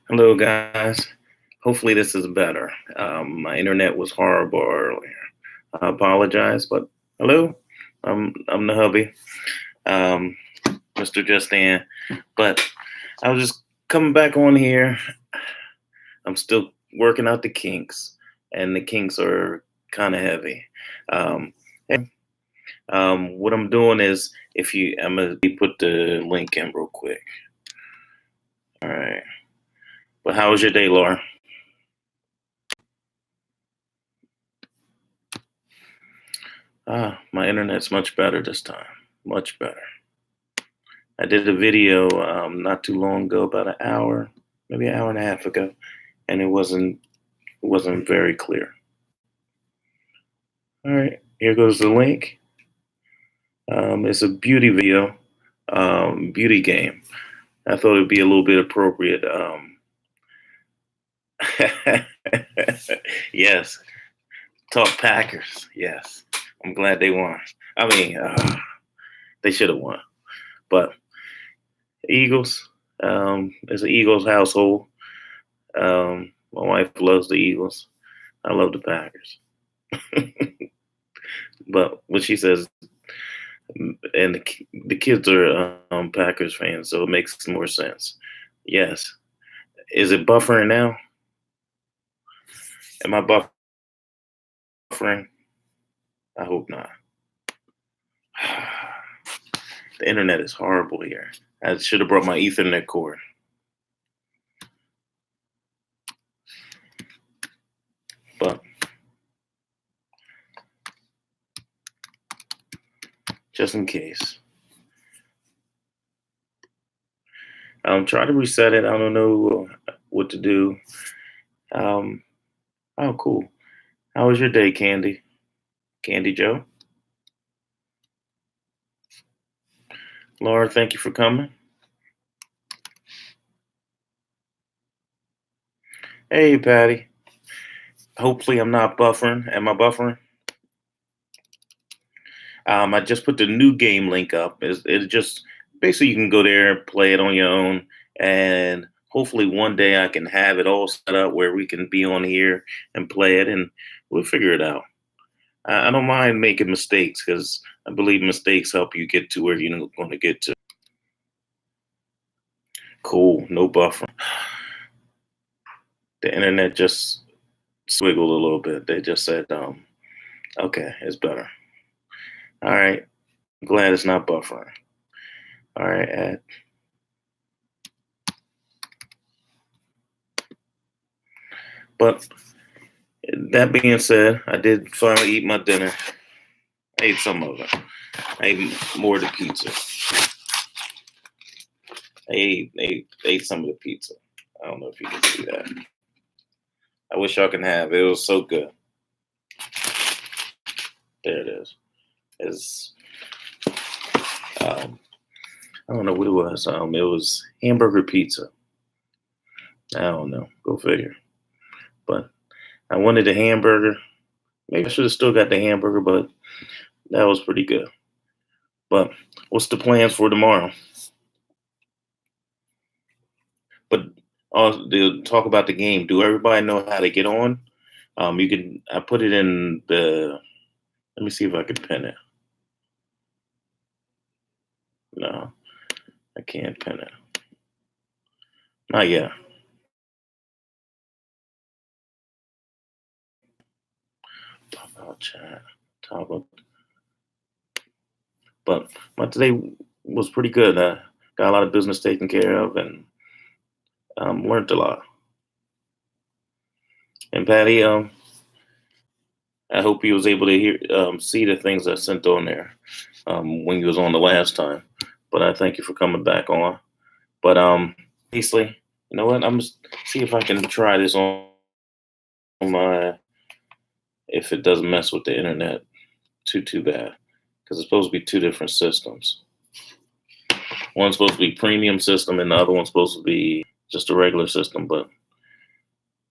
Hello, guys. Hopefully, this is better. My internet was horrible earlier. I apologize, but hello, I'm the hubby, um, Mr. Justin. But I was just coming back on here. I'm still working out the kinks, and the kinks are kind of heavy. Um, what I'm doing is, I'm gonna put the link in real quick. All right. But how was your day, Laura? My internet's much better this time. Much better. I did a video not too long ago, about an hour, maybe an hour and a half ago, and it wasn't very clear. All right, here goes the link. It's a beauty video, beauty game. I thought it'd be a little bit appropriate. Yes, talk Packers. Yes, I'm glad they won. I mean, they should have won, but Eagles. It's an Eagles household. My wife loves the Eagles. I love the Packers. But what she says, and the kids are Packers fans, so it makes more sense. Yes. Is it buffering now? Am I buffering? I hope not. The internet is horrible here. I should have brought my Ethernet cord. But just in case. Try to reset it. I don't know what to do. Um, oh, cool. How was your day, Candy? Candy Joe? Laura, thank you for coming. Hey, Patty. Hopefully, I'm not buffering. Am I buffering? I just put the new game link up. It just basically you can go there, play it on your own, and hopefully one day I can have it all set up where we can be on here and play it, and we'll figure it out. I don't mind making mistakes because I believe mistakes help you get to where you're going to get to. Cool, no buffering. The internet just swiggled a little bit. They just said, okay, it's better. All right, glad it's not buffering. All right, Ed. But that being said, I did finally eat my dinner. I ate some of it. I ate more of the pizza. I ate some of the pizza. I don't know if you can see that. I wish y'all can have it. It was so good. There it is. It's I don't know what it was. It was hamburger pizza. I don't know. Go figure. But I wanted a hamburger. Maybe I should have still got the hamburger, but that was pretty good. But what's the plans for tomorrow? But they'll talk about the game. Do everybody know how to get on? You can. I put it in the. Let me see if I can pin it. No, I can't pin it. Not yet. Talk about chat. Talk about. But my today was pretty good. I got a lot of business taken care of and learned a lot. And Patty, I hope you was able to hear, see the things I sent on there when you was on the last time. But I thank you for coming back on. But basically, you know what? I'm just see if I can try this on my if it doesn't mess with the internet too bad because it's supposed to be two different systems. One's supposed to be premium system, and the other one's supposed to be just a regular system. But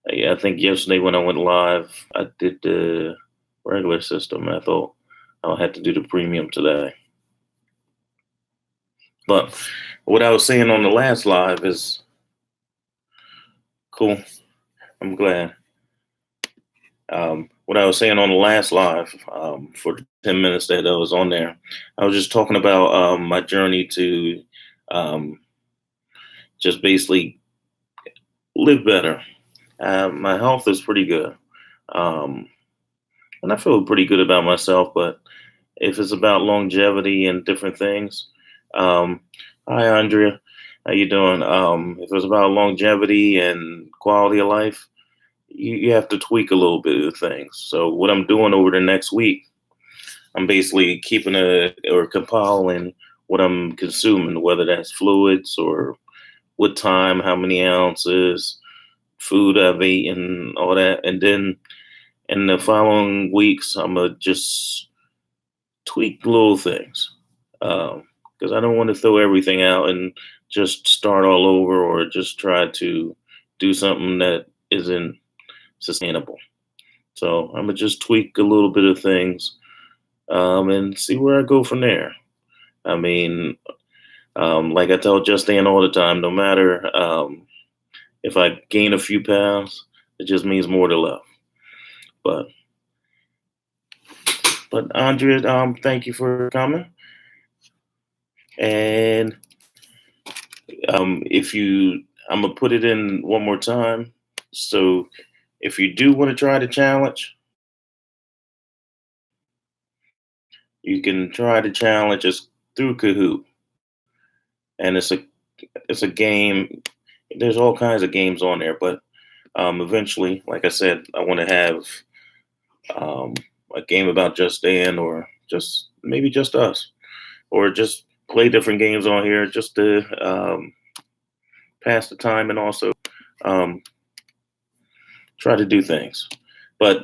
yeah, I think yesterday when I went live, I did the regular system. I thought I'll have to do the premium today. But what I was saying on the last live is Cool. I'm glad. What I was saying on the last live for the 10 minutes that I was on there, I was just talking about my journey to um, just basically live better. My health is pretty good. Um, and I feel pretty good about myself, but if it's about longevity and different things, um, hi, Andrea. How you doing? If it's about longevity and quality of life, you have to tweak a little bit of things. So what I'm doing over the next week, I'm basically keeping or compiling what I'm consuming, whether that's fluids or what time, how many ounces, food I've eaten, all that. And then in the following weeks, I'm gonna just tweak little things because I don't want to throw everything out and just start all over or just try to do something that isn't sustainable. So I'm gonna just tweak a little bit of things and see where I go from there. I mean, like I tell Justine all the time, no matter if I gain a few pounds, it just means more to love. But Andrea, thank you for coming. And if you, I'm gonna put it in one more time. So if you do want to try the challenge, you can try the challenge. It's through Kahoot, and it's a game. There's all kinds of games on there, but eventually, like I said, I want to have um, a game about just Dan or just maybe just us, or just play different games on here just to pass the time and also um, try to do things. But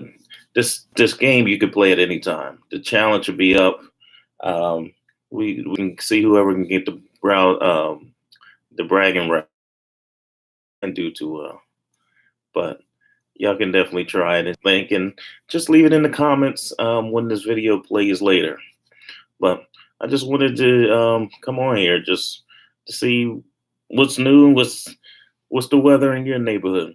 this game you could play at any time. The challenge will be up. Um, we can see whoever can get the bragging right and do too well. But y'all can definitely try it and think, and just leave it in the comments when this video plays later. But I just wanted to come on here just to see what's new, what's the weather in your neighborhood.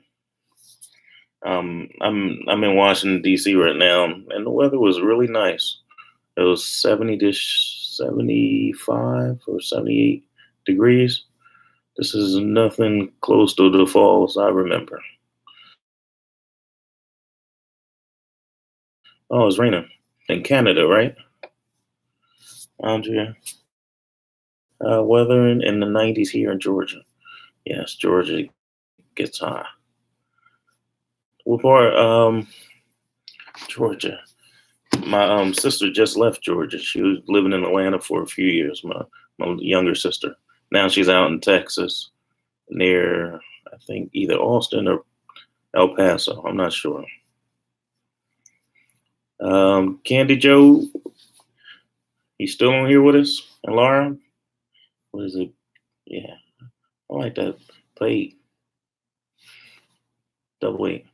I'm in Washington D.C. right now, and the weather was really nice. It was 70 to 75 or 78 degrees. This is nothing close to the fall as I remember. Oh, it's raining in Canada, right, Andrea? Weather in the 90s here in Georgia. Yes, Georgia gets hot. What part? Georgia. My sister just left Georgia. She was living in Atlanta for a few years. My younger sister. Now she's out in Texas, near I think either Austin or El Paso. I'm not sure. Candy Joe, you still on here with us? And Laura, what is it? Yeah, I like that. Play double eight.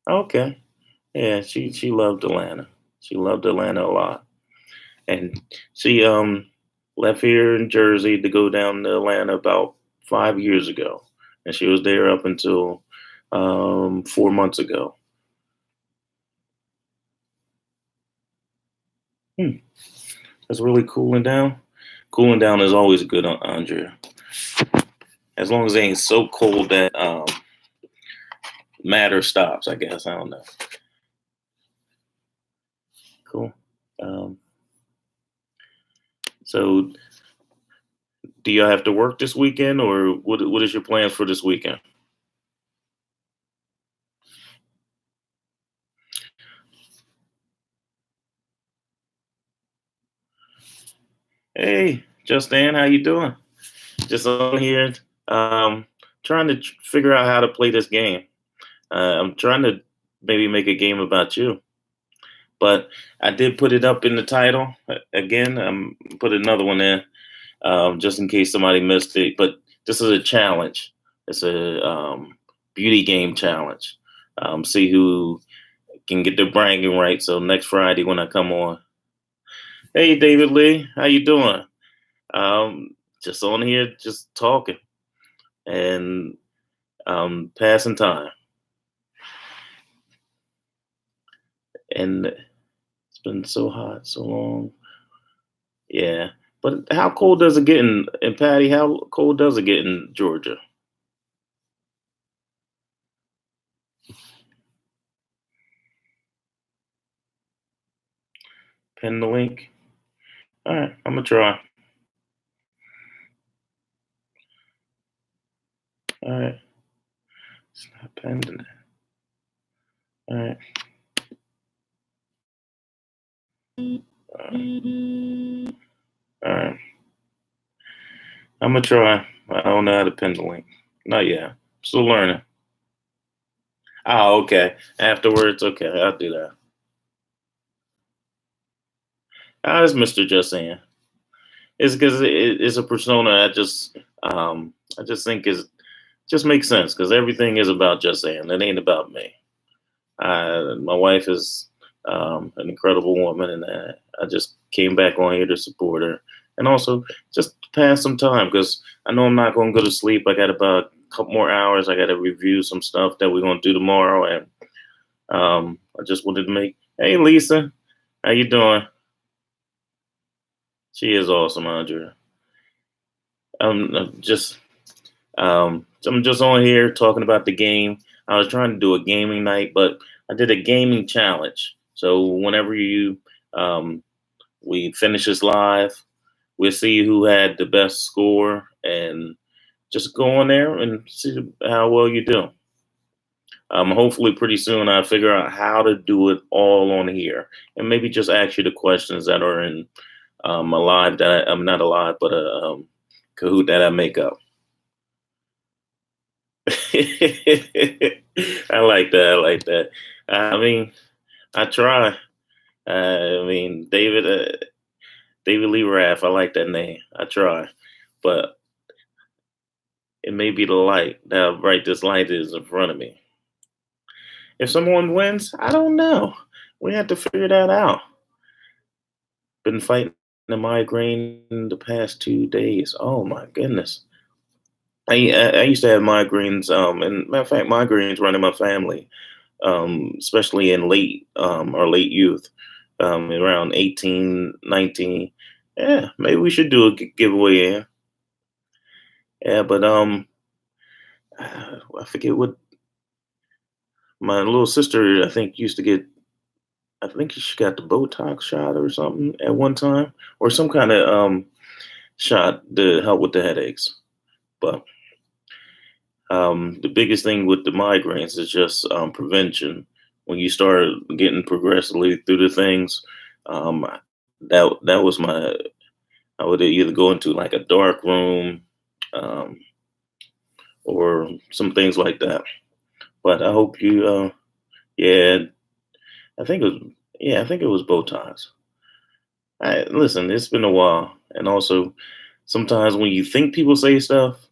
Okay. Yeah, she loved Atlanta. She loved Atlanta a lot, and she left here in Jersey to go down to Atlanta about 5 years ago, and she was there up until 4 months ago. Hmm. That's really cooling down. Cooling down is always good, Andrea. As long as it ain't so cold that matter stops. I guess I don't know. Cool. Um, so, do you have to work this weekend, or what is your plans for this weekend? Hey, Justine, how you doing? Just on here, um, trying to figure out how to play this game. I'm trying to maybe make a game about you, but I did put it up in the title again. Put another one in just in case somebody missed it. But this is a challenge. It's a beauty game challenge. See who can get the bragging right. So next Friday when I come on, hey David Lee, how you doing? Just on here, just talking. and passing time. And it's been so hot, so long. Yeah. But how cold does it get in Patty? How cold does it get in Georgia? Pin the link. All right, I'm gonna try. All right, it's not pending. All right, all right, all right. I'm gonna try. I don't know how to pin the link. Not yet. Still learning. Oh, okay. Afterwards, okay, I'll do that. It's Mr. Just saying. It's because it's a persona I just think is just makes sense because everything is about just saying. It ain't about me. My wife is an incredible woman, and I just came back on here to support her, and also just to pass some time because I know I'm not going to go to sleep. I got about a couple more hours. I got to review some stuff that we're going to do tomorrow, and I just wanted to make. Hey, Lisa, how you doing? She is awesome, Andrea. Just I'm just on here talking about the game. I was trying to do a gaming night, but I did a gaming challenge. So whenever um, we finish this live, we'll see who had the best score and just go on there and see how well you do. Hopefully, pretty soon I'll figure out how to do it all on here and maybe just ask you the questions that are in a live I'm not alive, but a Kahoot that I make up. I like that. I like that. I mean, I try. I mean, David Lee Raff. I like that name. I try, but it may be the light. How bright this light is in front of me. If someone wins, I don't know. We have to figure that out. Been fighting a migraine the past 2 days. Oh my goodness. I used to have migraines. And matter of fact, migraines run in my family. Especially in late youth, around 18, 19. Yeah, maybe we should do a giveaway. Yeah, but I forget what my little sister I think used to get. I think she got the Botox shot or something at one time, or some kind of shot to help with the headaches. But the biggest thing with the migraines is just prevention. When you start getting progressively through the things, um, that was my. I would either go into like a dark room, um, or some things like that. But I hope you. Yeah, I think it was. Yeah, I think it was Botox. Listen, it's been a while, and also sometimes when you think people say stuff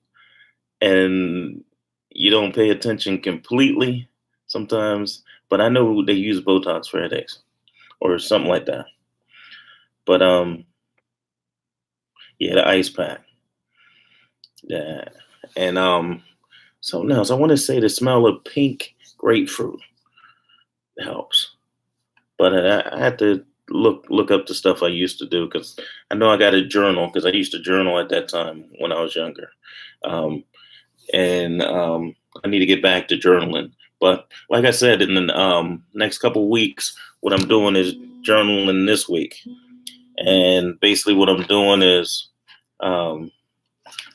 and you don't pay attention completely sometimes. But I know they use Botox for headaches or something like that. But yeah, the ice pack. Yeah, and something else. I want to say the smell of pink grapefruit helps. But I had to look up the stuff I used to do because I know I got a journal because I used to journal at that time when I was younger. Um, and I need to get back to journaling. But like I said, in the next couple of weeks, what I'm doing is journaling this week, and basically what I'm doing is um,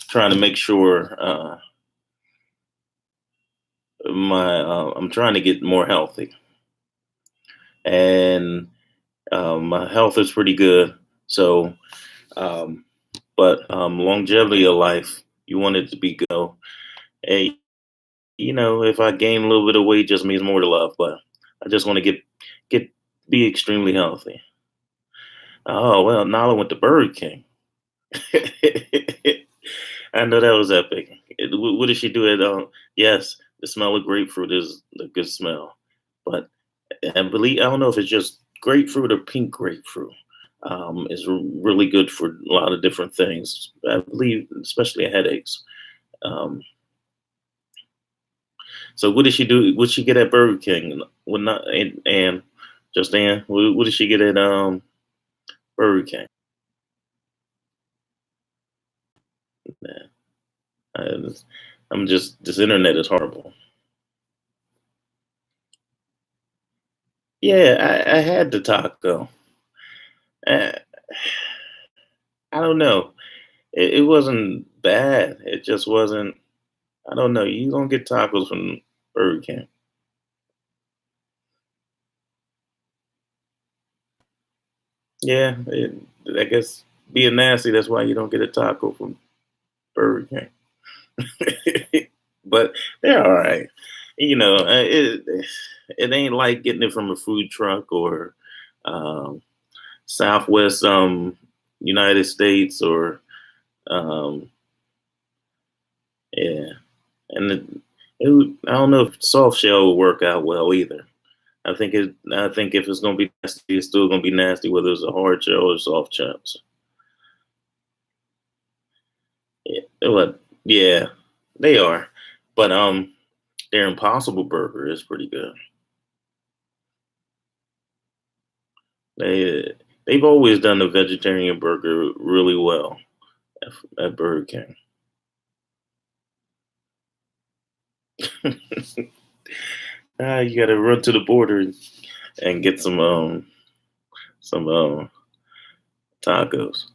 trying to make sure I'm trying to get more healthy, and my health is pretty good. So, um, but longevity of life, you want it to be go. Hey, if I gain a little bit of weight, just means more to love. But I just want to get be extremely healthy. Oh well, Nala went to Burger King. I know that was epic. What did she do? Yes, the smell of grapefruit is a good smell, but I don't know if it's just grapefruit or pink grapefruit. Is really good for a lot of different things. I believe, especially headaches. Um, So what did she do? What did she get at Burger King? What not? And just what did she get at Burger King? Man, I, I'm just this internet is horrible. Yeah, I had the taco. Uh, I don't know. It wasn't bad. It just wasn't. I don't know. You don't get tacos from Burger King. Yeah, I guess being nasty. That's why you don't get a taco from Burger King. But they're all right. It ain't like getting it from a food truck or um, Southwest United States or um, yeah, and I don't know if soft shell will work out well either. I think if it's gonna be nasty, it's still gonna be nasty whether it's a hard shell or soft shell. So, yeah, yeah, they are, but their Impossible Burger is pretty good. They've always done the vegetarian burger really well at Burger King. You got to run to the border and get some tacos.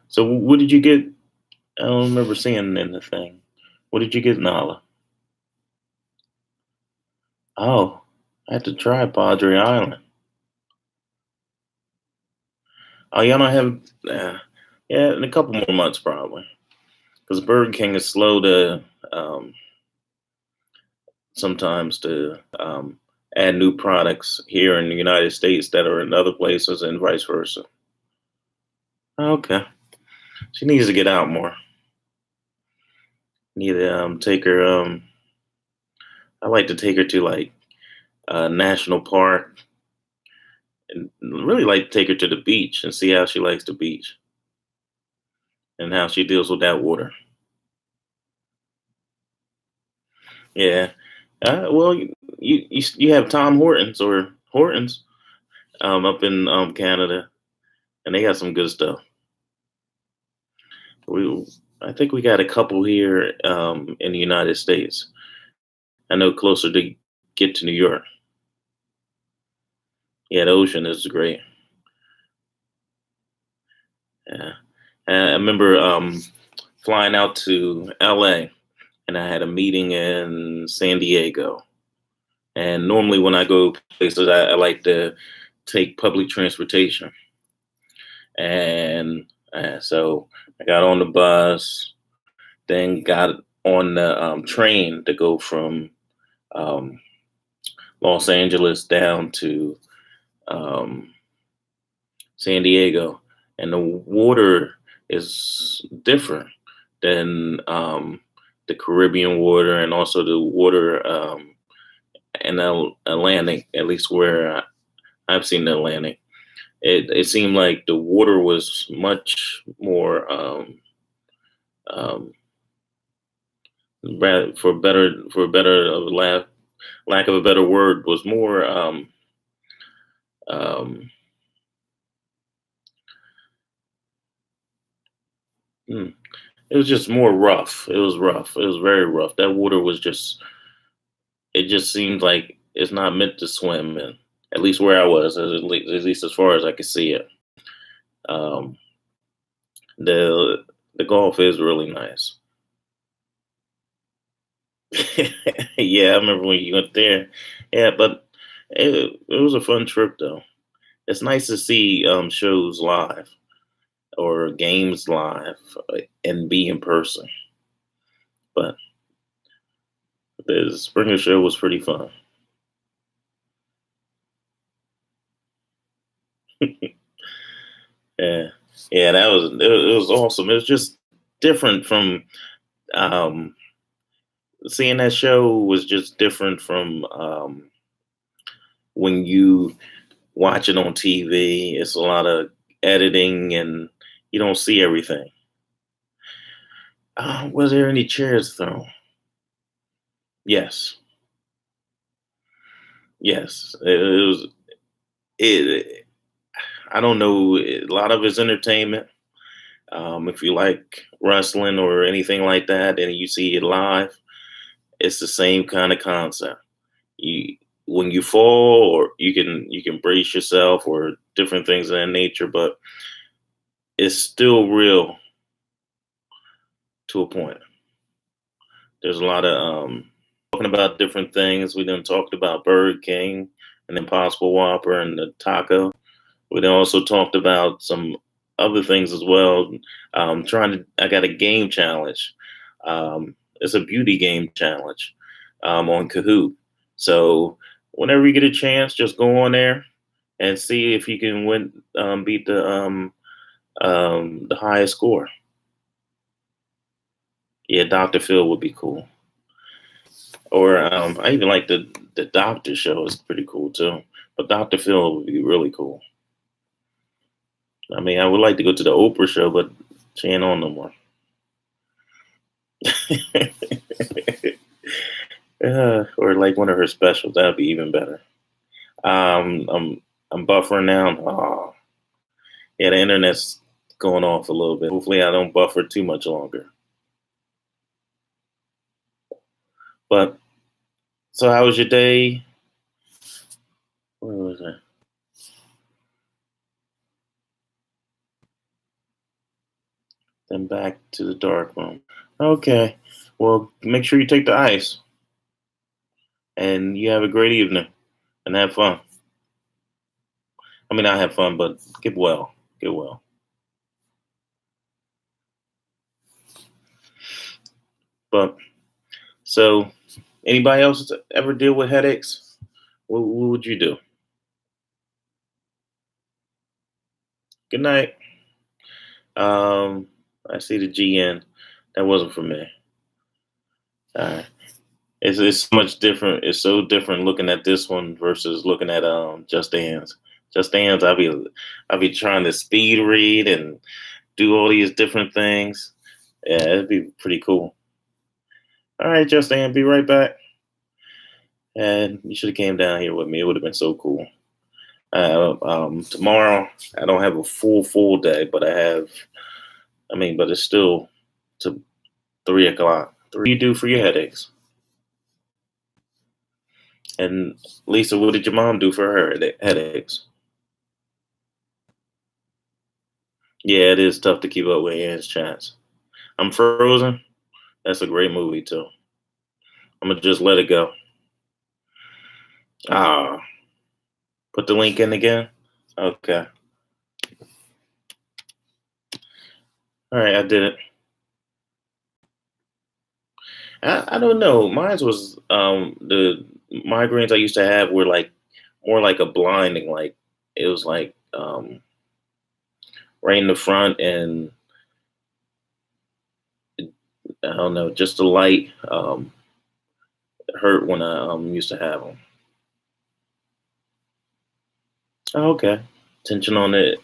So what did you get? I don't remember seeing in the thing. What did you get, Nala? Oh, I had to try Padre Island. Oh, y'all don't have? Yeah, in a couple more months probably, because Burger King is slow to um, sometimes to add new products here in the United States that are in other places, and vice versa. Okay, she needs to get out more. Need to take her. I like to take her to like national park, and really like to take her to the beach and see how she likes the beach and how she deals with that water. Yeah. Well, you have Tom Hortons or Hortons up in Canada, and they got some good stuff. We I think we got a couple here in the United States. I know closer to get to New York. Yeah, the ocean is great. Yeah. I remember flying out to LA, and I had a meeting in San Diego. And normally when I go places, I like to take public transportation. And so I got on the bus, then got on the train to go from um, Los Angeles down to um, San Diego. And the water is different than the Caribbean water and also the water in the Atlantic, at least where I've seen the Atlantic. It seemed like the water was much more um, for better of lack of a better word was more um, hmm, it was just more rough. It was rough. It was very rough. That water was just it just seemed like it's not meant to swim in. At least where I was, at least as far as I could see it. Um, the the golf is really nice. Yeah, I remember when you went there. Yeah, but it was a fun trip though. It's nice to see shows live or games live and be in person. But the Springer show was pretty fun. Yeah, yeah, it was awesome. It was just different from um, seeing that show was just different from when you watch it on TV. It's a lot of editing and you don't see everything. Was there any chairs thrown? Yes, yes. It was. It. I don't know. A lot of it's entertainment. If you like wrestling or anything like that, and you see it live, it's the same kind of concept. You when you fall, or you can brace yourself, or different things of that nature, but it's still real to a point. There's a lot of talking about different things. We then talked about Burger King and Impossible Whopper and the taco. We then also talked about some other things as well. I got a game challenge. It's a beauty game challenge on Kahoot. So whenever you get a chance, just go on there and see if you can beat the highest score. Yeah, Dr. Phil would be cool. Or I even like the Doctor show is pretty cool too. But Dr. Phil would be really cool. I mean, I would like to go to the Oprah show, but she ain't on no more. Or like one of her specials, that'd be even better. Um, I'm I'm buffering now. Oh, yeah, the internet's going off a little bit. Hopefully, I don't buffer too much longer. But so, how was your day? Where was I? Then back to the dark room. Okay. Well, make sure you take the ice, and you have a great evening and have fun. I mean, I have fun, but get well. Get well. But so, anybody else ever deal with headaches? What would you do? Good night. I see the GN. That wasn't for me. Uh, it's so much different. It's so different looking at this one versus looking at Just Dance. Just Dance, I'll be trying to speed read and do all these different things. Yeah, it'd be pretty cool. All right, Just Dance, be right back. And you should have came down here with me. It would have been so cool. Tomorrow I don't have a full day, but I have. I mean, but it's still to 3 o'clock. What do you do for your headaches? And Lisa, what did your mom do for her headaches? Yeah, it is tough to keep up with Ann's chats. I'm Frozen. That's a great movie too. I'm gonna just let it go. Ah, put the link in again. Okay. All right, I did it. I don't know. Mine was the migraines I used to have were like more like a blinding. Like it was like right in the front, and I don't know, just the light hurt when I used to have them. Oh, okay. Tension on it.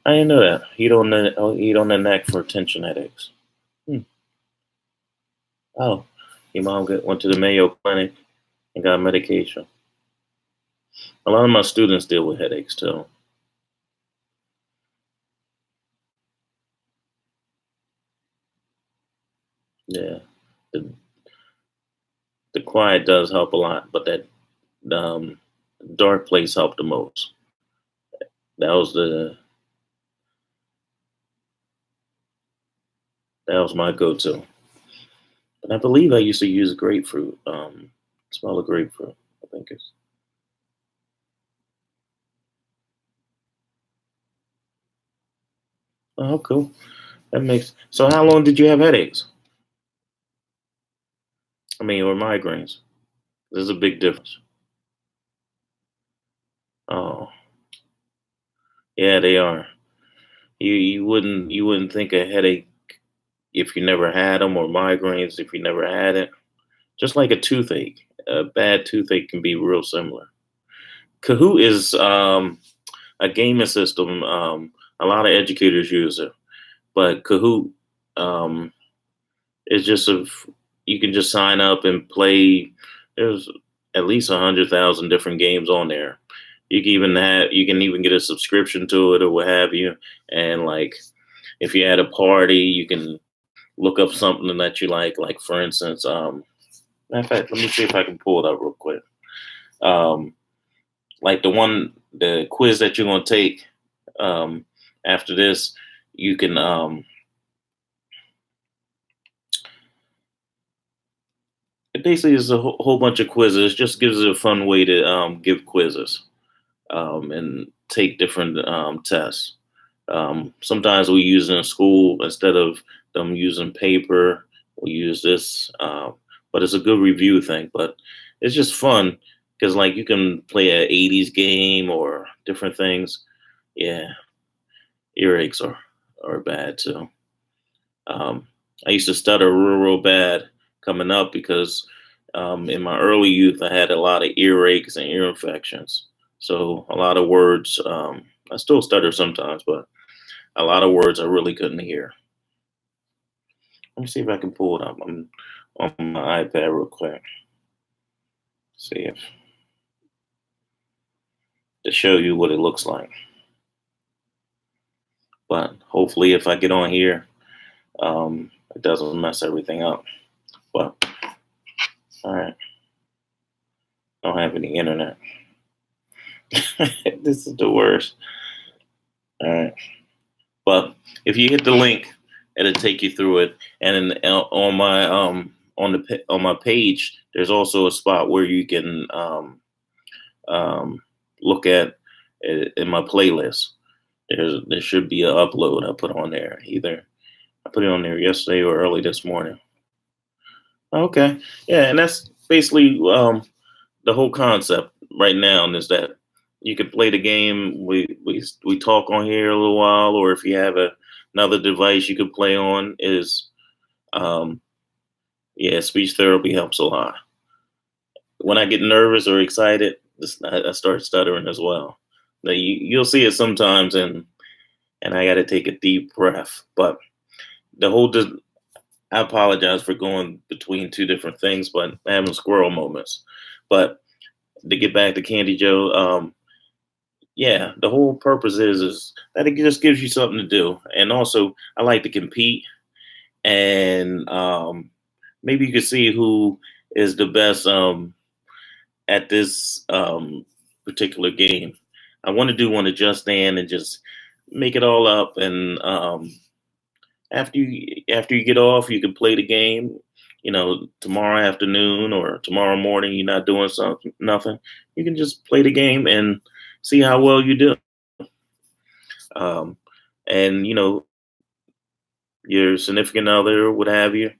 I didn't know that. Heat on the neck for tension headaches. Hmm. Oh, your mom went to the Mayo Clinic and got medication. A lot of my students deal with headaches too. Yeah, the, the quiet does help a lot, but that um, dark place helped the most. That was my go-to. And I believe I used to use grapefruit. Smell of grapefruit. I think it's. Oh, cool. That makes. So, how long did you have headaches? I mean, or migraines? There's a big difference. Oh, yeah, they are. You wouldn't think a headache if you never had them, or migraines if you never had it. Just like a toothache, a bad toothache can be real similar. Kahoot is a gaming system. A lot of educators use it, but Kahoot, um, It's just you can just sign up and play. There's at least 100,000 different games on there. You can even get a subscription to it or what have you. And like if you're at a party, you can look up something that you like. Like for instance, matter of fact, let me see if I can pull it up real quick. Um, like the quiz that you're gonna take um, after this, you can. It basically is a whole bunch of quizzes. Just gives it a fun way to give quizzes and take different tests. Sometimes we use it in school instead of them using paper. We use this, but it's a good review thing. But it's just fun because like you can play a '80s game or different things. Yeah, earaches are bad too. Um, I used to stutter real bad coming up because in my early youth I had a lot of earaches and ear infections. So a lot of words I still stutter sometimes, but a lot of words I really couldn't hear. Let me see if I can pull it up. I'm on my iPad real quick. See if to show you what it looks like. But hopefully, if I get on here, it doesn't mess everything up. But all right, don't have any internet. This is the worst. All right, but if you hit the link, it'll take you through it. And then on my page, there's also a spot where you can um, look at it in my playlist. There should be an upload I put on there. Either I put it on there yesterday or early this morning. Okay, yeah, and that's basically the whole concept right now is that you could play the game. We talk on here a little while, or if you have another device you could play on. Is um, yeah, speech therapy helps a lot. When I get nervous or excited, I start stuttering as well. Now you'll see it sometimes, and I got to take a deep breath. But the whole I apologize for going between two different things, but having squirrel moments. But to get back to Candy Joe, yeah, the whole purpose is that it just gives you something to do, and also I like to compete, and maybe you could see who is the best at this particular game. I want to do one of Just Dan and just make it all up, and after you get off, you can play the game. You know, tomorrow afternoon or tomorrow morning, you're not doing something, nothing. You can just play the game and see how well you do. Um, and you know, your significant other, what have you.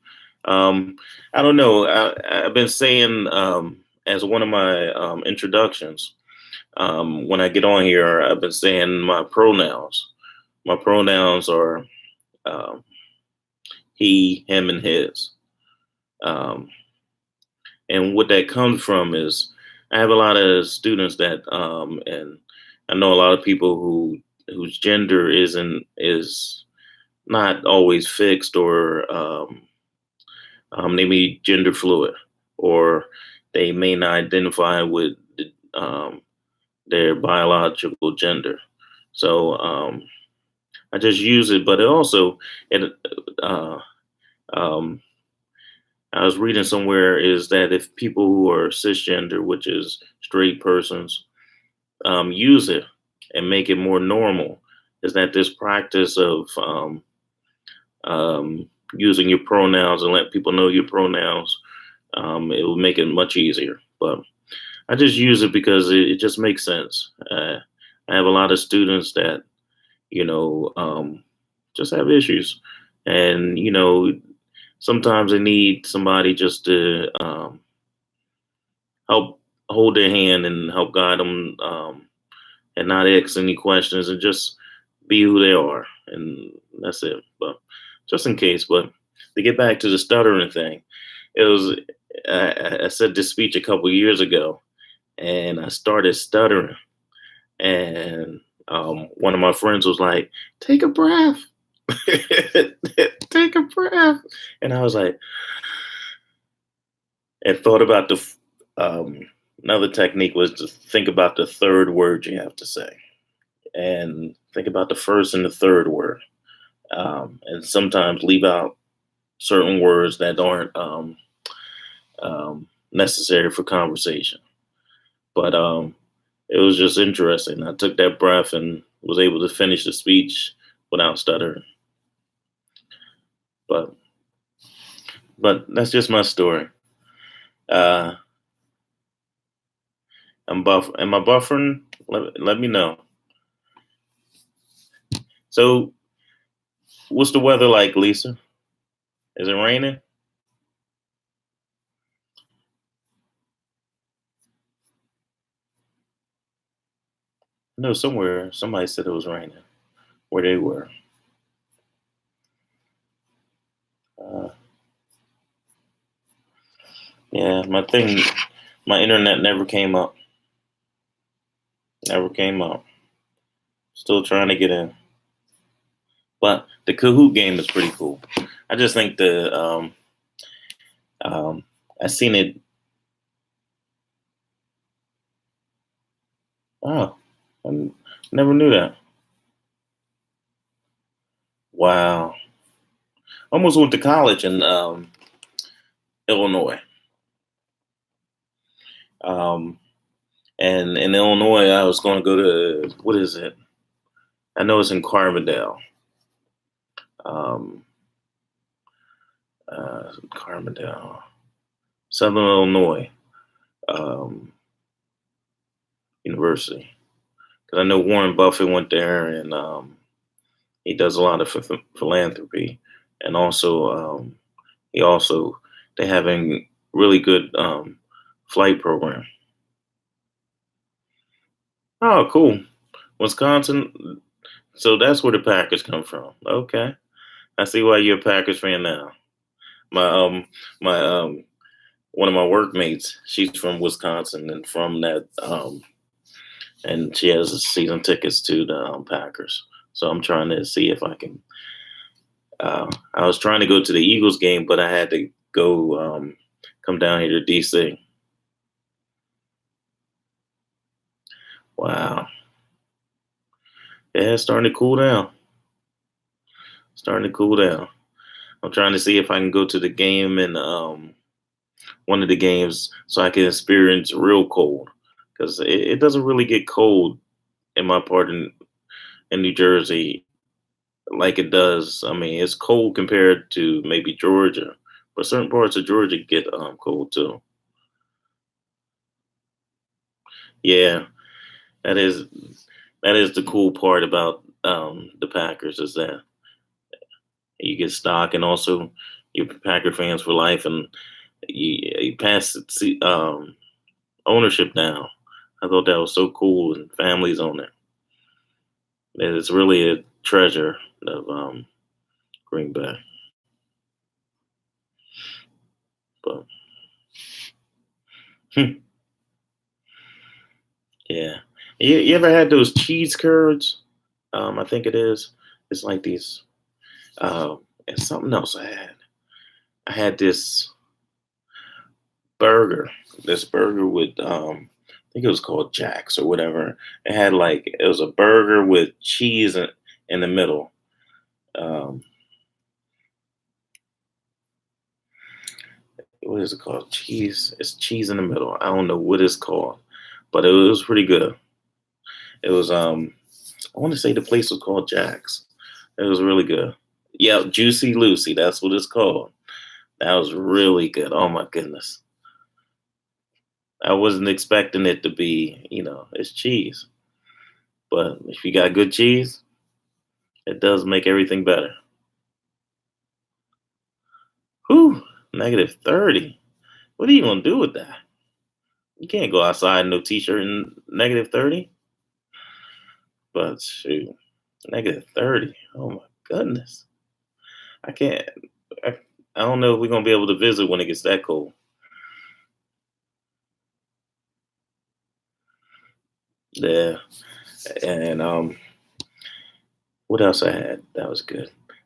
Um, I don't know. I've been saying as one of my introductions when I get on here, I've been saying my pronouns. My pronouns are um, he, him, and his. Um, and what that comes from is I have a lot of students that and I know a lot of people whose gender is not always fixed or they may be gender fluid or they may not identify with um, their biological gender. So I just use it, but it uh, um, I was reading somewhere is that if people who are cisgender, which is straight persons, use it and make it more normal, is that this practice of using your pronouns and let people know your pronouns, it will make it much easier. But I just use it because it just makes sense. I have a lot of students that, you know, just have issues. And, you know, sometimes they need somebody just to help hold their hand and help guide them and not ask any questions and just be who they are. And that's it. But just in case, but to get back to the stuttering thing, it was, I said this speech a couple years ago and I started stuttering. And one of my friends was like, take a breath. Take a breath. And I was like, and thought about um, another technique was to think about the third word you have to say, and think about the first and the third word, and sometimes leave out certain words that aren't necessary for conversation. But it was just interesting. I took that breath and was able to finish the speech without stuttering. But that's just my story. Uh, Am I buffering? Let me know. So, what's the weather like, Lisa? Is it raining? No, somewhere somebody said it was raining where they were. Uh, yeah, my internet never came up. Never came up. Still trying to get in. But the Kahoot game is pretty cool. I just think um, I seen it. Oh, I never knew that. Wow. Almost went to college in Illinois. Um, and in Illinois, I was going to go to, what is it? I know it's in Carbondale. Um, Carbondale, Southern Illinois University. Because I know Warren Buffett went there, and he does a lot of philanthropy, and also he also they having really good flight program. Oh, cool, Wisconsin. So that's where the Packers come from. Okay, I see why you're a Packers fan now. My my one of my workmates, she's from Wisconsin, and from that and she has season tickets to the Packers. So I'm trying to see if I can. I was trying to go to the Eagles game, but I had to go come down here to DC. Wow, yeah, it's starting to cool down. Starting to cool down. I'm trying to see if I can go to the game and one of the games so I can experience real cold because it doesn't really get cold in my part in New Jersey like it does. I mean, it's cold compared to maybe Georgia, but certain parts of Georgia get cold too. Yeah, that is the cool part about the Packers is that you get stock and also you're Packer fans for life, and you pass ownership down. I thought that was so cool, and families on it. It's really a treasure of Green Bay. But yeah, you ever had those cheese curds? I think it is. It's like these. And something else I had. I had burger. This burger with I think it was called Jack's or whatever. It was a burger with cheese in the middle. Um, what is it called? Cheese. It's cheese in the middle. I don't know what it's called, but it was pretty good. It was I want to say the place was called Jack's. It was really good. Yeah, Juicy Lucy. That's what it's called. That was really good. Oh my goodness. I wasn't expecting it to be, it's cheese. But if you got good cheese, it does make everything better. Whew, -30. What are you gonna do with that? You can't go outside in no t-shirt in -30. But shoot, -30. Oh my goodness. I can't. I, I don't know if we're gonna be able to visit when it gets that cold. Yeah, and what else I had? That was good.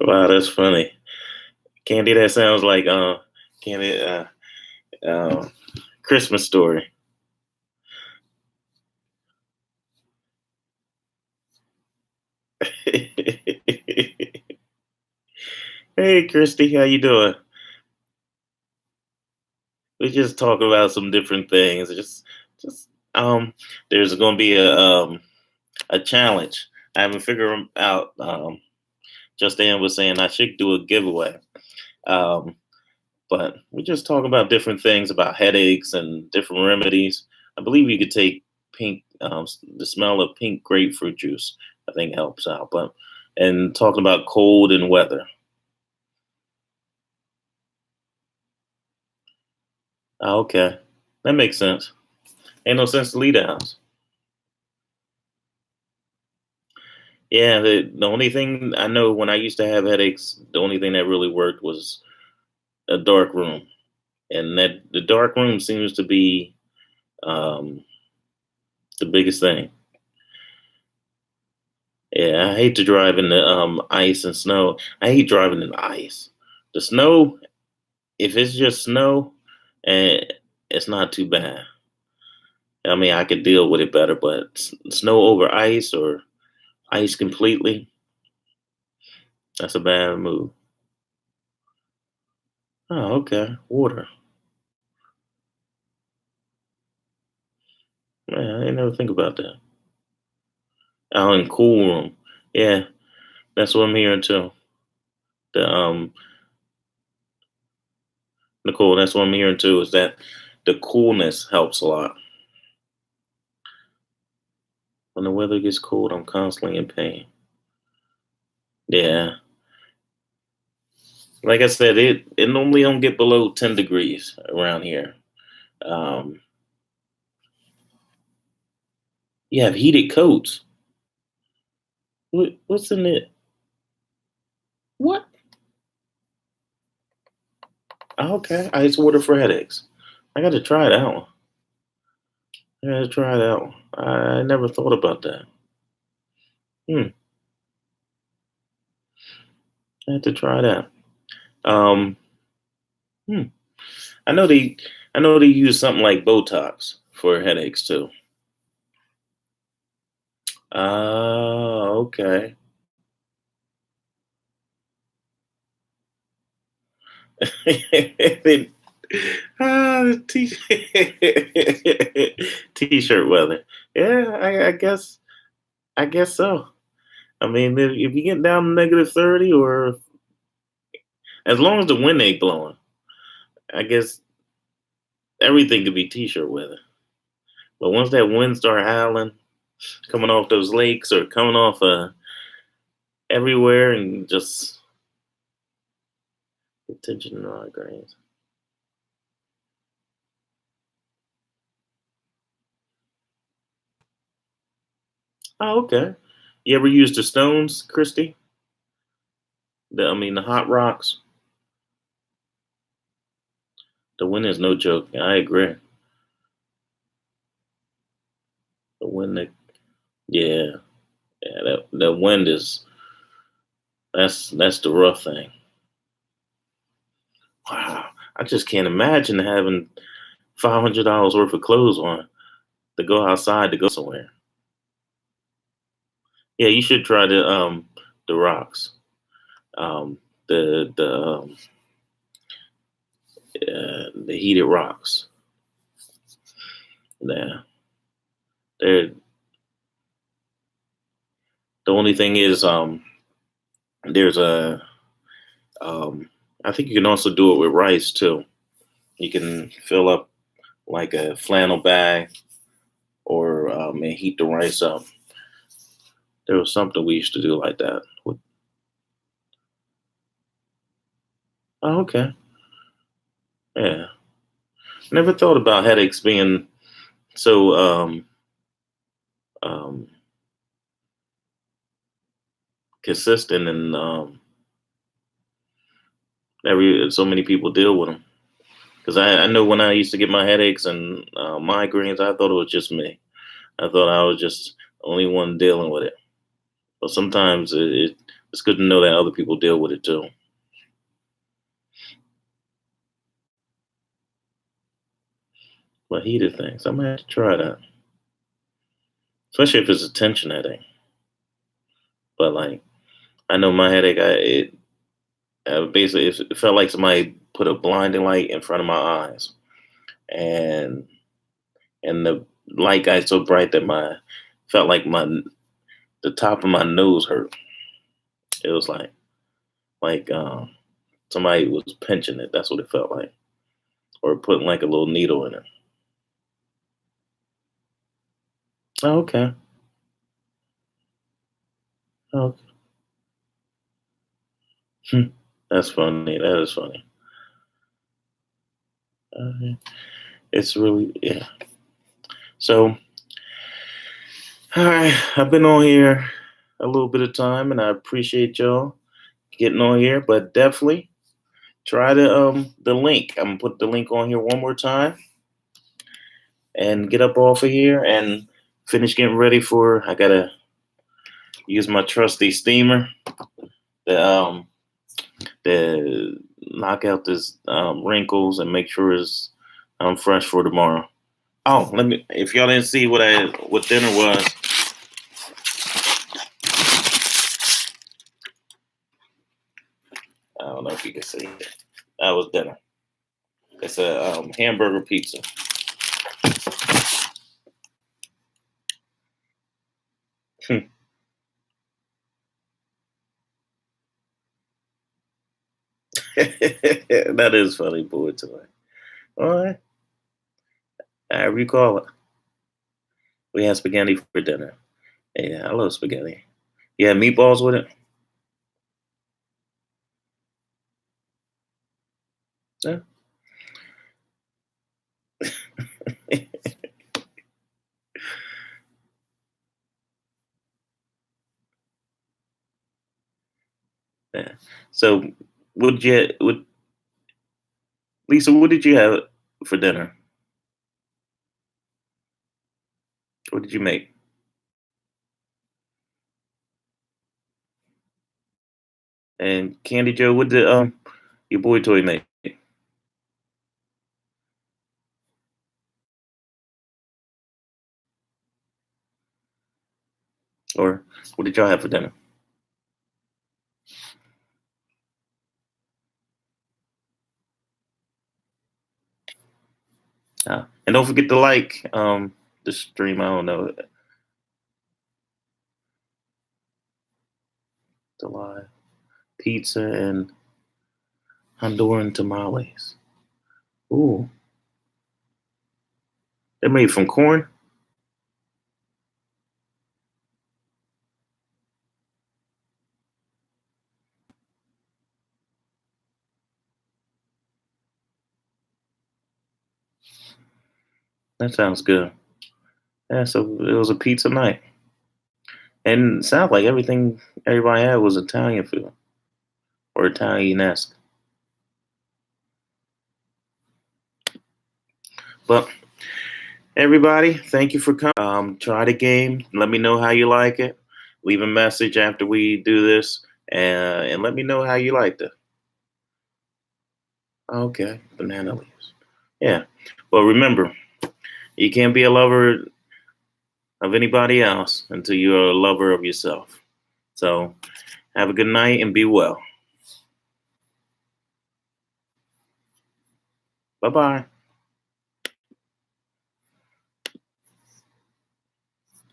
Wow, that's funny. Candy, that sounds like Candy uh Christmas story. Hey Christy, how you doing? We just talk about some different things. Just there's gonna be a challenge. I haven't figured 'em out. Just Ann was saying I should do a giveaway. Um, but we just talk about different things about headaches and different remedies. I believe you could take the smell of pink grapefruit juice. I think helps out. But and talking about cold and weather. Okay, that makes sense. Ain't no sense to leave the house. Yeah, the only thing I know when I used to have headaches, the only thing that really worked was a dark room, and that the dark room seems to be um, the biggest thing. Yeah, I hate to drive in the ice and snow. I hate driving in the ice. The snow, if it's just snow, and it's not too bad. I mean, I could deal with it better, but snow over ice or ice completely, that's a bad move. Oh, okay. Water. Man, I didn't never think about that. Out in cool room. Yeah, that's what I'm hearing too. The Nicole, that's what I'm hearing too, is that the coolness helps a lot. When the weather gets cold, I'm constantly in pain. Yeah. Like I said, it normally don't get below 10 degrees around here. Um you have heated coats. What's in it? What? Okay. Ice water for headaches. I gotta try that one. I gotta try that one. I never thought about that. Hmm. I have to try that. Um hmm. I know they I know they use something like Botox for headaches too. Oh, okay. T- T-shirt weather. Yeah, I guess so. I mean, if you get down to -30, or as long as the wind ain't blowing, I guess everything could be t-shirt weather. But once that wind start howling, coming off those lakes or coming off everywhere, and just attention to migraines. Oh, okay. You ever use the stones, Christy? The hot rocks. The wind is no joke. I agree. The wind, yeah, yeah. That wind is that's the rough thing. Wow, I just can't imagine having $500 worth of clothes on to go outside to go somewhere. Yeah, you should try the rocks. Um, the heated rocks. Yeah, they're the only thing is there's a I think you can also do it with rice too. You can fill up like a flannel bag, or and heat the rice up. There was something we used to do like that. Oh, okay. Yeah. Never thought about headaches being so um, consistent, and every so many people deal with them. Because I know when I used to get my headaches and migraines, I thought it was just me. I thought I was just the only one dealing with it. But sometimes it's good to know that other people deal with it too. But heated things, I'm gonna have to try that, especially if it's a tension headache. But like, I know my headache, basically it felt like somebody put a blinding light in front of my eyes, and the light got so bright that my felt like my the top of my nose hurt. It was like somebody was pinching it. That's what it felt like, or putting like a little needle in it. Oh, okay. Oh, hmm. That's funny. That is funny. Uh, it's really, yeah. So, all right, I've been on here a little bit of time, and I appreciate y'all getting on here. But definitely try the link. I'm gonna put the link on here one more time and get up off of here and finish getting ready for. I gotta use my trusty steamer to to knock out this wrinkles and make sure it's fresh for tomorrow. Oh, let me. If y'all didn't see what dinner was, I don't know if you can see it. That was dinner. It's a hamburger pizza. That is funny, boy. Toy. All right, I recall it. We had spaghetti for dinner. Yeah, I love spaghetti. Yeah, meatballs with it. Yeah. Yeah. So, would Lisa? What did you have for dinner? What did you make? And Candy Joe, what did your boy toy make? Or what did y'all have for dinner? And don't forget to like the stream. I don't know the live pizza and Honduran tamales. Ooh, they're made from corn. That sounds good. Yeah, so it was a pizza night, and it sounds like everybody had was Italian food or Italian-esque. But everybody, thank you for coming. Try the game. Let me know how you like it. Leave a message after we do this, and let me know how you liked it. Okay, banana leaves. Yeah. Well, remember, you can't be a lover of anybody else until you're a lover of yourself. So, have a good night and be well. Bye bye.